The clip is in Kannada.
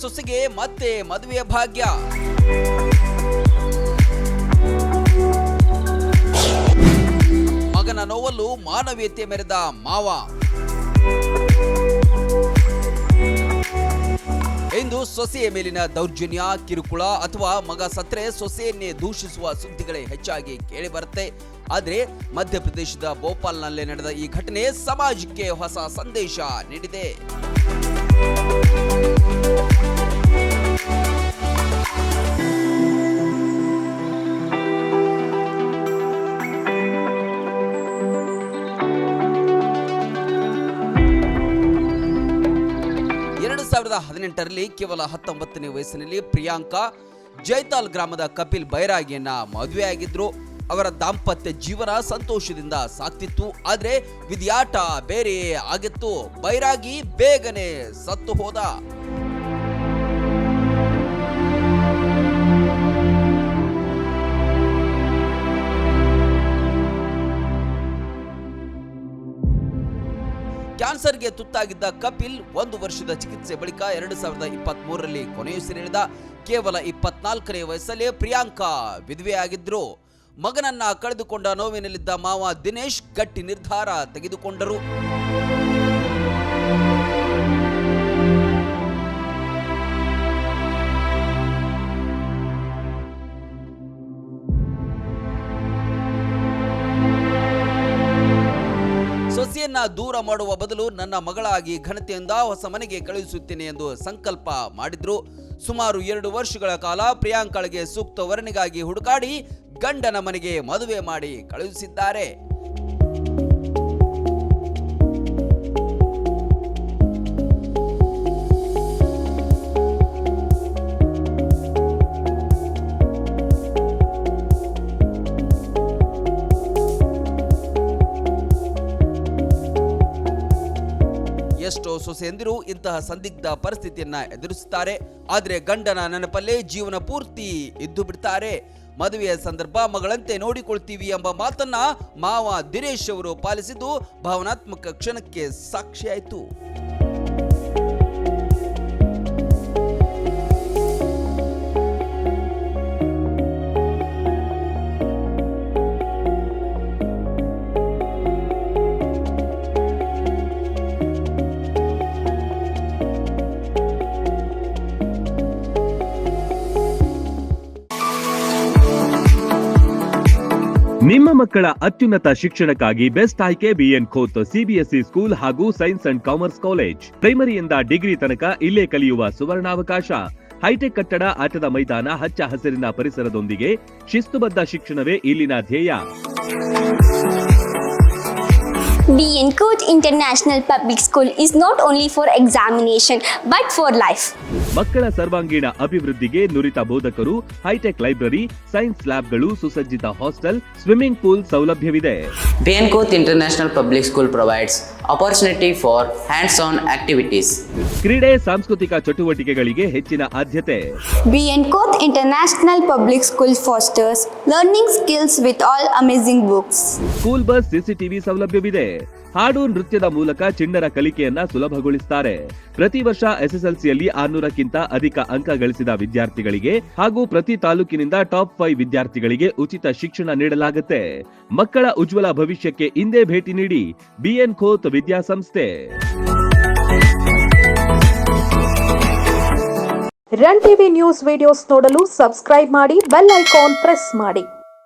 ಸೊಸೆಗೆ ಮತ್ತೆ ಮದುವೆಯ ಭಾಗ್ಯ. ಮಗನ ನೋವಲ್ಲೂ ಮಾನವೀಯತೆ ಮೆರೆದ ಮಾವ. ಇಂದು ಸೊಸೆಯ ಮೇಲಿನ ದೌರ್ಜನ್ಯ, ಕಿರುಕುಳ ಅಥವಾ ಮಗ ಸತ್ರೆ ಸೊಸೆಯನ್ನೇ ದೂಷಿಸುವ ಸುದ್ದಿಗಳೇ ಹೆಚ್ಚಾಗಿ ಕೇಳಿ ಬರುತ್ತೆ. ಆದರೆ ಮಧ್ಯಪ್ರದೇಶದ ಭೋಪಾಲ್ನಲ್ಲಿ ನಡೆದ ಈ ಘಟನೆ ಸಮಾಜಕ್ಕೆ ಹೊಸ ಸಂದೇಶ ನೀಡಿದೆ. ಕೇವಲ 19ನೇ ವಯಸ್ಸಿನಲ್ಲಿ ಪ್ರಿಯಾಂಕಾ ಜೈತಾಲ್ ಗ್ರಾಮದ ಕಪಿಲ್ ಬೈರಾಗಿಯನ್ನ ಮದುವೆಯಾಗಿದ್ರು. ಅವರ ದಾಂಪತ್ಯ ಜೀವನ ಸಂತೋಷದಿಂದ ಸಾಗ್ತಿತ್ತು. ಆದ್ರೆ ವಿಧಿಯಾಟ ಬೇರೆಯೇ ಆಗಿತ್ತು. ಬೈರಾಗಿ ಬೇಗನೆ ಸತ್ತು ಹೋದ. ಕ್ಯಾನ್ಸರ್ಗೆ ತುತ್ತಾಗಿದ್ದ ಕಪಿಲ್ 1 ವರ್ಷದ ಚಿಕಿತ್ಸೆ ಬಳಿಕ 2023ರಲ್ಲಿ ಕೊನೆಯುಸಿರೆಳೆದ. ಕೇವಲ 24ನೇ ವಯಸ್ಸಲ್ಲೇ ಪ್ರಿಯಾಂಕಾ ವಿಧವೆಯಾಗಿದ್ರು. ಮಗನನ್ನ ಕಳೆದುಕೊಂಡ ನೋವಿನಲ್ಲಿದ್ದ ಮಾವ ದಿನೇಶ್ ಗಟ್ಟಿ ನಿರ್ಧಾರ ತೆಗೆದುಕೊಂಡರು. ಸೊಸೆಯನ್ನ ದೂರ ಮಾಡುವ ಬದಲು ನನ್ನ ಮಗಳಾಗಿ ಘನತೆಯಿಂದ ಹೊಸ ಮನೆಗೆ ಕಳುಹಿಸುತ್ತೇನೆ ಎಂದು ಸಂಕಲ್ಪ ಮಾಡಿದ್ರು. ಸುಮಾರು 2 ವರ್ಷಗಳ ಕಾಲ ಪ್ರಿಯಾಂಕಾಳಿಗೆ ಸೂಕ್ತ ವರನಿಗಾಗಿ ಹುಡುಕಾಡಿ ಗಂಡನ ಮನೆಗೆ ಮದುವೆ ಮಾಡಿ ಕಳುಹಿಸಿದ್ದಾರೆ. ಎಷ್ಟೋ ಸೊಸೆಯಂದಿರು ಇಂತಹ ಸಂದಿಗ್ಧ ಪರಿಸ್ಥಿತಿಯನ್ನ ಎದುರಿಸುತ್ತಾರೆ. ಆದ್ರೆ ಗಂಡನ ನೆನಪಲ್ಲೇ ಜೀವನ ಪೂರ್ತಿ ಇದ್ದು ಬಿಡ್ತಾರೆ. ಮದುವೆಯ ಸಂದರ್ಭ ಮಗಳಂತೆ ನೋಡಿಕೊಳ್ತೀವಿ ಎಂಬ ಮಾತನ್ನ ಮಾವ ದಿನೇಶ್ ಅವರು ಪಾಲಿಸಿದ್ದು ಭಾವನಾತ್ಮಕ ಕ್ಷಣಕ್ಕೆ ಸಾಕ್ಷಿಯಾಯಿತು. ನಿಮ್ಮ ಮಕ್ಕಳ ಅತ್ಯುನ್ನತ ಶಿಕ್ಷಣಕ್ಕಾಗಿ ಬೆಸ್ಟ್ ಆಯ್ಕೆ ಬಿಎನ್ ಖೋತ್ ಸಿಬಿಎಸ್ಇ ಸ್ಕೂಲ್ ಹಾಗೂ ಸೈನ್ಸ್ ಅಂಡ್ ಕಾಮರ್ಸ್ ಕಾಲೇಜ್. ಪ್ರೈಮರಿಯಿಂದ ಡಿಗ್ರಿ ತನಕ ಇಲ್ಲೇ ಕಲಿಯುವ ಸುವರ್ಣಾವಕಾಶ. ಹೈಟೆಕ್ ಕಟ್ಟಡ, ಆಟದ ಮೈದಾನ, ಹಚ್ಚ ಹಸಿರಿನ ಪರಿಸರದೊಂದಿಗೆ ಶಿಸ್ತುಬದ್ಧ ಶಿಕ್ಷಣವೇ ಇಲ್ಲಿನ ಧ್ಯೇಯ. BN Coach International Public School is not only for examination but for life. ಮಕ್ಕಳ ಸರ್ವಾಂಗೀಣ ಅಭಿವೃದ್ಧಿಗೆ ನುರಿತ ಬೋಧಕರು, ಹೈಟೆಕ್ ಲೈಬ್ರರಿ, ಸೈನ್ಸ್ ಲ್ಯಾಬ್ಗಳು, ಸುಸಜ್ಜಿತ ಹಾಸ್ಟೆಲ್, ಸ್ವಿಮ್ಮಿಂಗ್ ಪೂಲ್ ಸೌಲಭ್ಯವಿದೆ. BN Coach International Public School provides opportunity for hands-on activities. ಕ್ರೀಡೆ, ಸಾಂಸ್ಕೃತಿಕ ಚಟುವಟಿಕೆಗಳಿಗೆ ಹೆಚ್ಚಿನ ಆದ್ಯತೆ. BN Coach International Public School fosters learning skills with all amazing books. School bus, CCTV ಸೌಲಭ್ಯವಿದೆ. ಹಾಡು, ನೃತ್ಯದ ಮೂಲಕ ಚಿಣ್ಣರ ಕಲಿಕೆಯನ್ನ ಸುಲಭಗೊಳಿಸುತ್ತಾರೆ. ಪ್ರತಿ ವರ್ಷ ಎಸ್ಎಸ್ಎಲ್ಸಿಯಲ್ಲಿ 600ಕ್ಕಿಂತ ಅಧಿಕ ಅಂಕ ಗಳಿಸಿದ ವಿದ್ಯಾರ್ಥಿಗಳಿಗೆ ಹಾಗೂ ಪ್ರತಿ ತಾಲೂಕಿನಿಂದ ಟಾಪ್ 5 ವಿದ್ಯಾರ್ಥಿಗಳಿಗೆ ಉಚಿತ ಶಿಕ್ಷಣ ನೀಡಲಾಗುತ್ತೆ. ಮಕ್ಕಳ ಉಜ್ವಲ ಭವಿಷ್ಯಕ್ಕೆ ಇಂದೇ ಭೇಟಿ ನೀಡಿ BN ಖೋತ್ ವಿದ್ಯಾಸಂಸ್ಥೆ. ರನ್ ಟಿವಿ ನ್ಯೂಸ್ ವಿಡಿಯೋಸ್ ನೋಡಲು ಸಬ್ಸ್ಕ್ರೈಬ್ ಮಾಡಿ, ಬೆಲ್ ಐಕಾನ್ ಪ್ರೆಸ್ ಮಾಡಿ.